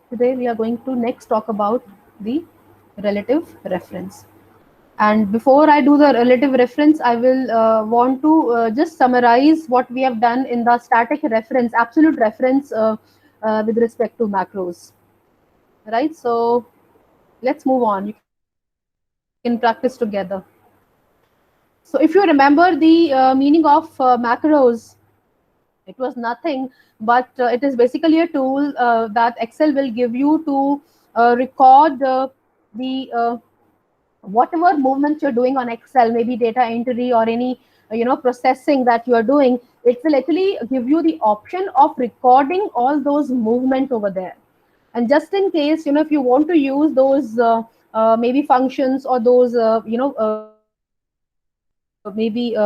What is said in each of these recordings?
Today we are going to next talk about the relative reference. And before I do the relative reference, I will want to just summarize what we have done in the static reference, absolute reference with respect to macros. Right? So let's move on. You can practice together. So if you remember the meaning of macros, it was nothing, but it is basically a tool that Excel will give you to record the whatever movements you're doing on Excel, maybe data entry or any processing that you are doing. It will actually give you the option of recording all those movements over there. And just in case, if you want to use those maybe functions or those maybe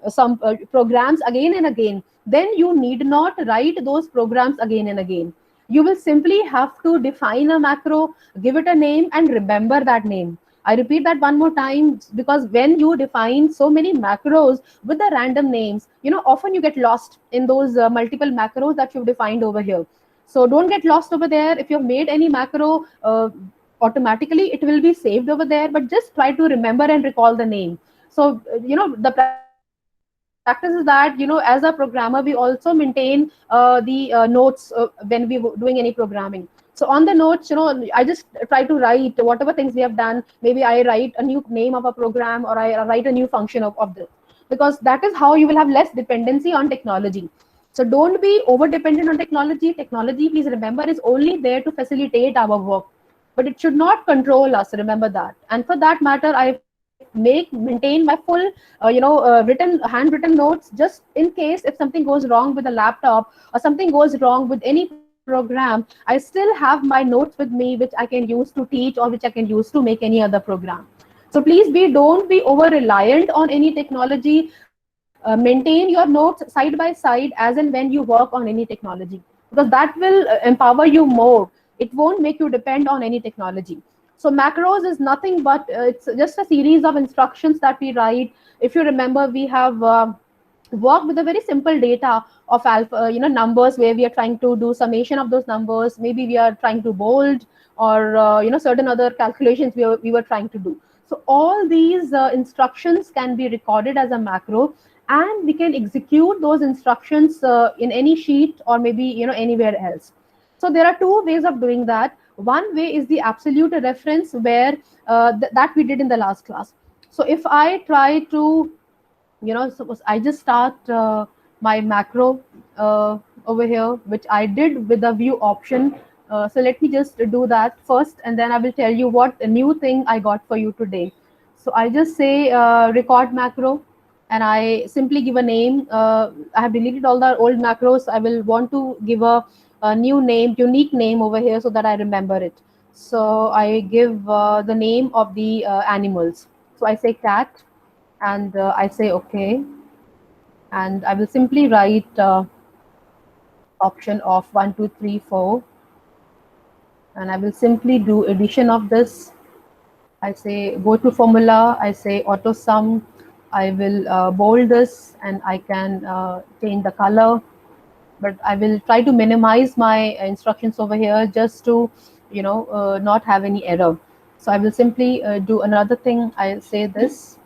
some programs again and again, then you need not write those programs again and again. You will simply have to define a macro, give it a name, and remember that name. I repeat that one more time, because when you define so many macros with the random names, often you get lost in those multiple macros that you've defined over here. So don't get lost over there. If you've made any macro, automatically it will be saved over there, but just try to remember and recall the name. So the practice is that, as a programmer, we also maintain the notes when we doing any programming. So on the notes, I just try to write whatever things we have done. Maybe I write a new name of a program, or I write a new function of this, because that is how you will have less dependency on technology. So don't be over dependent on technology. Technology, please remember, is only there to facilitate our work, but it should not control us. Remember that. And for that matter, I maintain my full written handwritten notes, just in case if something goes wrong with the laptop or something goes wrong with any program. I still have my notes with me, which I can use to teach, or which I can use to make any other program. So please don't be over reliant on any technology. Maintain your notes side by side as and when you work on any technology, because that will empower you more. It won't make you depend on any technology. So macros is nothing but it's just a series of instructions that we write. If you remember, we have worked with a very simple data of alpha, numbers, where we are trying to do summation of those numbers. Maybe we are trying to bold, or certain other calculations we were trying to do. So all these instructions can be recorded as a macro, and we can execute those instructions in any sheet, or maybe anywhere else. So there are two ways of doing that. One way is the absolute reference, where that we did in the last class. So if I try to, suppose I just start my macro over here, which I did with the view option. So let me just do that first, and then I will tell you what a new thing I got for you today. So I just say record macro, and I simply give a name. I have deleted all the old macros. I will want to give a new name, unique name over here, so that I remember it. So I give the name of the animals. So I say cat, and I say okay, and I will simply write option of 1, 2, 3, 4, and I will simply do addition of this. I say go to formula, I say auto sum, I will bold this, and I can change the color, but I will try to minimize my instructions over here, just to not have any error. So I will simply do another thing. I say this,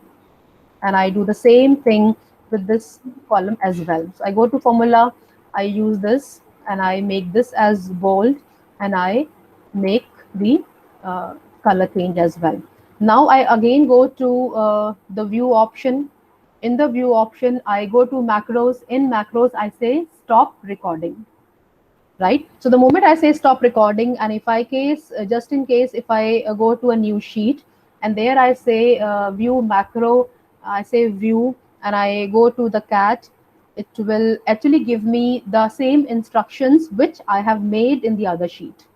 and I do the same thing with this column as well. So I go to formula, I use this, and I make this as bold, and I make the color change as well. Now I again go to the view option. In the view option, I go to macros. In macros, I say stop recording, right? So the moment I say stop recording, and if I case just in case if I go to a new sheet, and there I say view macro, I say view, and I go to the cat, it will actually give me the same instructions which I have made in the other sheet.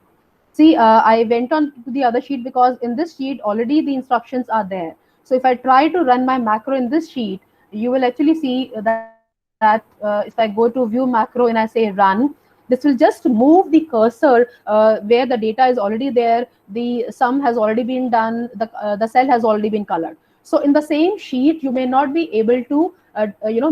See, I went on to the other sheet because in this sheet already the instructions are there. So if I try to run my macro in this sheet, you will actually see that if I go to view macro and I say run, this will just move the cursor where the data is already there. The sum has already been done. The cell has already been colored. So in the same sheet, you may not be able to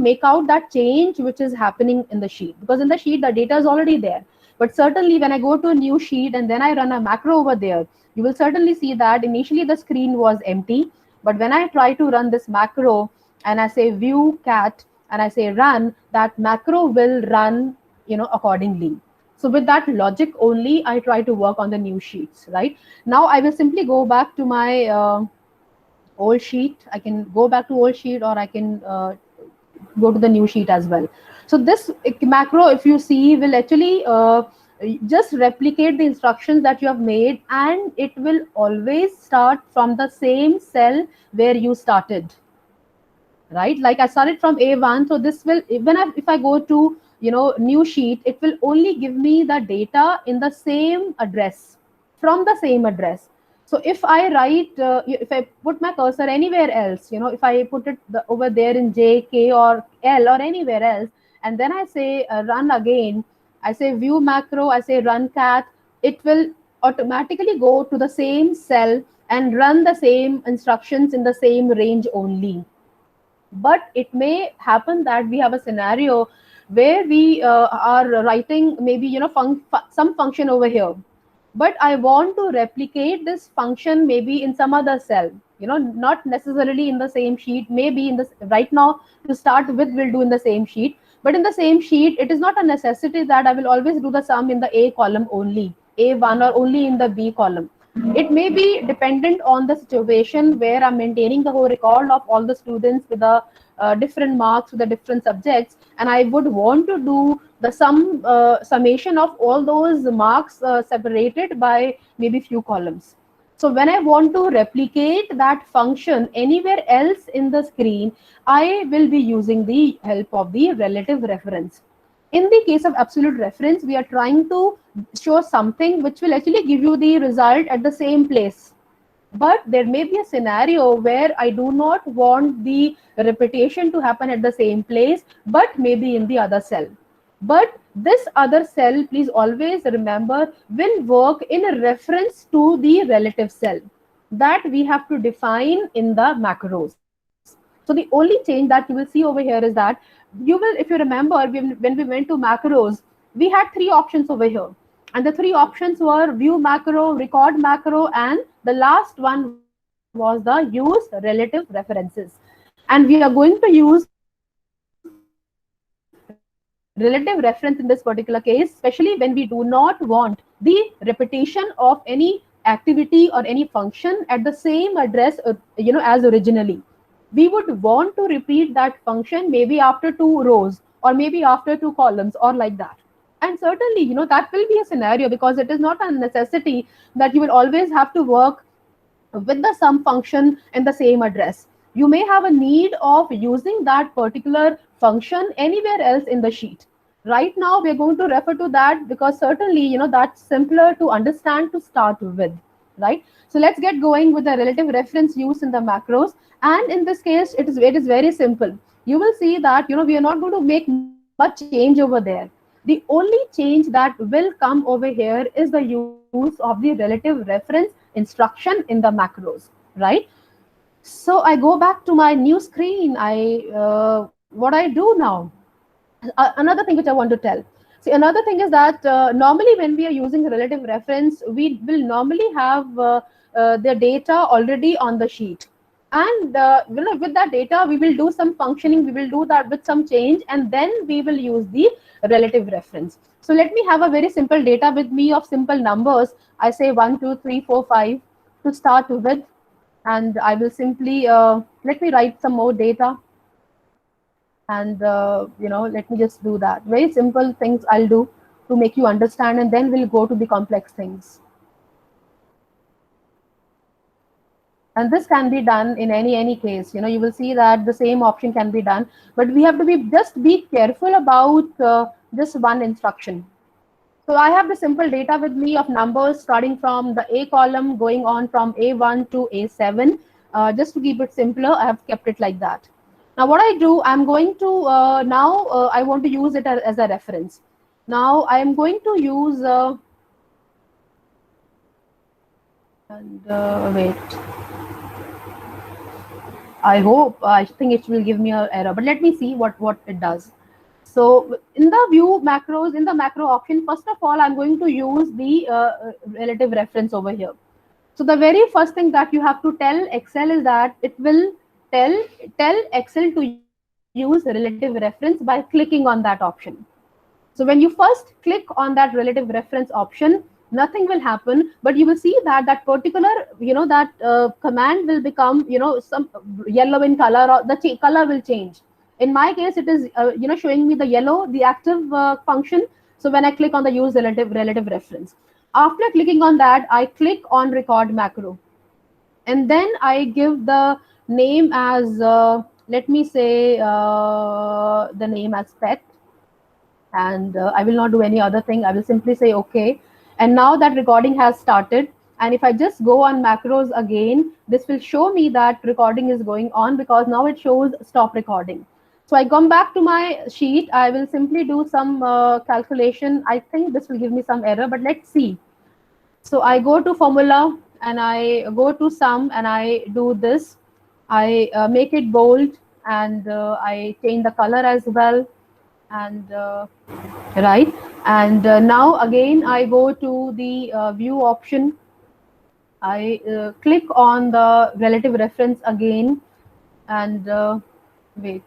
make out that change which is happening in the sheet, because in the sheet the data is already there. But certainly when I go to a new sheet and then I run a macro over there, you will certainly see that initially the screen was empty. But when I try to run this macro and I say view cat and I say run, that macro will run, accordingly. So with that logic only, I try to work on the new sheets, right? Now I will simply go back to my old sheet. I can go back to old sheet, or I can go to the new sheet as well. So this macro, if you see, will actually just replicate the instructions that you have made, and it will always start from the same cell where you started, right? Like I started from A1, so this will, if I go to, new sheet, it will only give me the data in the same address, from the same address. So if I write, if I put my cursor anywhere else, if I put it over there in J, K, or L, or anywhere else, and then I say run again, I say view macro, I say run cat, it will automatically go to the same cell and run the same instructions in the same range only. But it may happen that we have a scenario where we are writing maybe, some function over here, but I want to replicate this function maybe in some other cell, not necessarily in the same sheet, maybe in this. Right now, to start with, we'll do in the same sheet, but in the same sheet, it is not a necessity that I will always do the sum in the A column only, A1, or only in the B column. It may be dependent on the situation where I'm maintaining the whole record of all the students with the different marks with the different subjects, and I would want to do the summation of all those marks separated by maybe few columns. So when I want to replicate that function anywhere else in the screen, I will be using the help of the relative reference. In the case of absolute reference, we are trying to show something which will actually give you the result at the same place. But there may be a scenario where I do not want the repetition to happen at the same place, but maybe in the other cell. But this other cell, please always remember, will work in reference to the relative cell that we have to define in the macros. So the only change that you will see over here is that you will, if you remember, when we went to macros, we had three options over here. And the three options were view macro, record macro, and the last one was the use relative references. And we are going to use relative reference in this particular case, especially when we do not want the repetition of any activity or any function at the same address, as originally. We would want to repeat that function maybe after two rows, or maybe after two columns, or like that. And certainly, that will be a scenario, because it is not a necessity that you will always have to work with the sum function in the same address. You may have a need of using that particular function anywhere else in the sheet. Right now, we are going to refer to that because certainly, that's simpler to understand to start with, right? So let's get going with the relative reference use in the macros. And in this case, it is very simple. You will see that, we are not going to make much change over there. The only change that will come over here is the use of the relative reference instruction in the macros, right? So I go back to my new screen. What I do now, another thing which I want to tell. See, another thing is that normally when we are using relative reference, we will normally have the data already on the sheet. And with that data, we will do some functioning, we will do that with some change, and then we will use the relative reference. So let me have a very simple data with me of simple numbers. I say 1, 2, 3, 4, 5 to start with, and I will simply, let me write some more data, and let me just do that. Very simple things I'll do to make you understand, and then we'll go to the complex things. And this can be done in any case. You will see that the same option can be done, but we have to be careful about this one instruction. So I have the simple data with me of numbers starting from the A column, going on from A1 to A7. Just to keep it simpler, I have kept it like that. Now what I do, I'm going to, now I want to use it as a reference. Now I am going to use, wait, I think it will give me an error, but let me see what it does. So in the view macros, in the macro option, first of all, I'm going to use the relative reference over here. So the very first thing that you have to tell Excel is that it will tell tell Excel to use relative reference by clicking on that option. So when you first click on that relative reference option, nothing will happen, but you will see that that particular, that command will become, some yellow in color, or the color will change. In my case, it is, showing me the yellow, the active function. So when I click on the use relative reference, after clicking on that, I click on record macro, and then I give the name as, let me say, the name as pet, and I will not do any other thing. I will simply say okay. And now that recording has started. And if I just go on macros again, this will show me that recording is going on, because now it shows stop recording. So I come back to my sheet. I will simply do some calculation. I think this will give me some error, but let's see. So I go to formula and I go to sum and I do this. I make it bold, and I change the color as well. And right, and now again I go to the view option. I click on the relative reference again, and wait,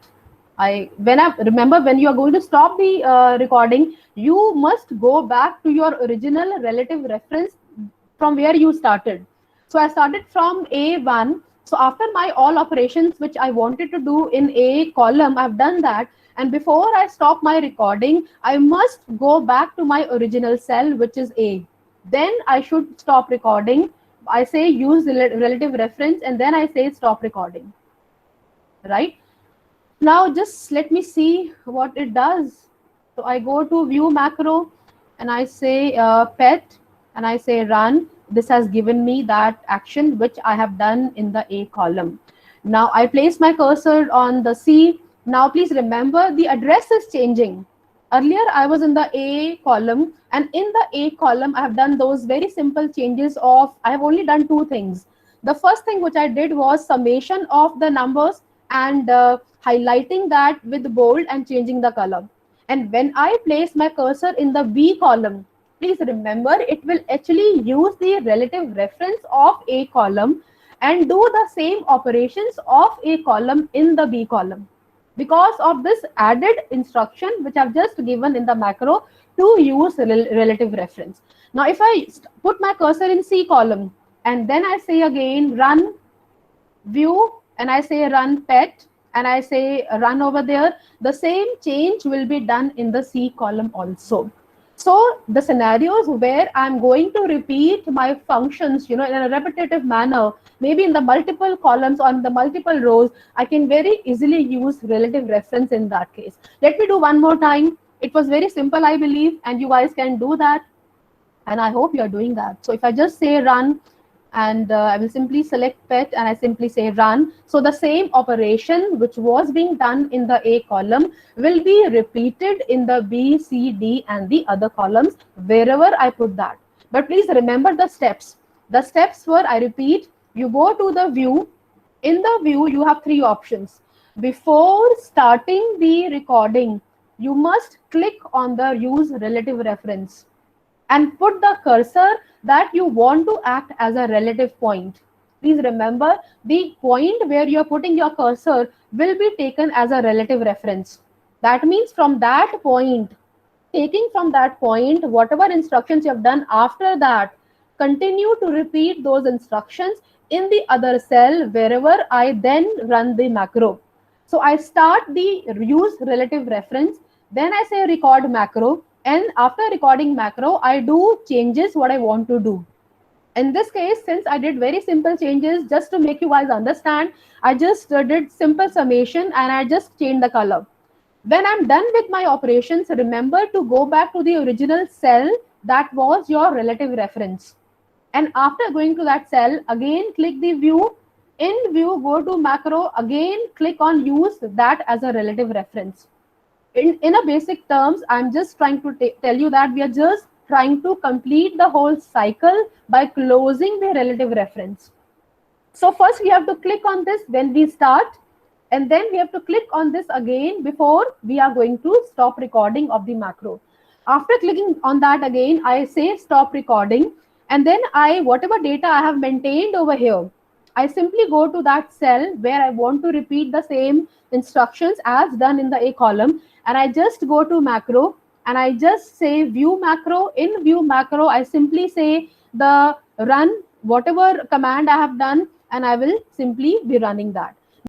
I when I remember, when you are going to stop the recording, you must go back to your original relative reference from where you started. So I started from A1. So after my all operations which I wanted to do in A column, I've done that. And before I stop my recording, I must go back to my original cell, which is A. Then I should stop recording. I say use relative reference, and then I say stop recording. Right? Now just let me see what it does. So I go to view macro and I say pet, and I say run. This has given me that action which I have done in the A column. Now I place my cursor on the C. Now please remember, the address is changing. Earlier I was in the A column, and in the A column I have done those very simple changes of, I have only done two things. The first thing which I did was summation of the numbers, and highlighting that with bold and changing the color. And when I place my cursor in the B column, please remember, it will actually use the relative reference of A column and do the same operations of A column in the B column, because of this added instruction which I've just given in the macro to use relative reference. Now if I put my cursor in C column, and then I say again run view, and I say run pet, and I say run over there, the same change will be done in the C column also. So the scenarios where I'm going to repeat my functions, in a repetitive manner, maybe in the multiple columns or in the multiple rows, I can very easily use relative reference in that case. Let me do one more time. It was very simple, I believe, and you guys can do that. And I hope you're doing that. So if I just say run, and I will simply select pet, and I simply say run. So the same operation which was being done in the A column will be repeated in the B, C, D and the other columns wherever I put that. But please remember the steps. The steps were, I repeat, you go to the view. In the view, you have three options. Before starting the recording, you must click on the use relative reference and put the cursor that you want to act as a relative point. Please remember, the point where you are putting your cursor will be taken as a relative reference. That means from that point, taking from that point, whatever instructions you have done after that, continue to repeat those instructions in the other cell wherever I then run the macro. So I start the use relative reference, then I say record macro, and after recording macro, I do changes what I want to do. In this case, since I did very simple changes, just to make you guys understand, I just did simple summation and I just changed the color. When I'm done with my operations, remember to go back to the original cell that was your relative reference. And after going to that cell, again click the view. In view, go to macro, again click on use that as a relative reference. In a basic terms, I'm just trying to tell you that we are just trying to complete the whole cycle by closing the relative reference. So first we have to click on this when we start. and then we have to click on this again before we are going to stop recording of the macro. After clicking on that again, I say stop recording, and then I, whatever data I have maintained over here, I simply go to that cell where I want to repeat the same instructions as done in the A column, and I just go to macro and I just say view macro. In view macro, I simply say the run whatever command I have done, and I will simply be running that.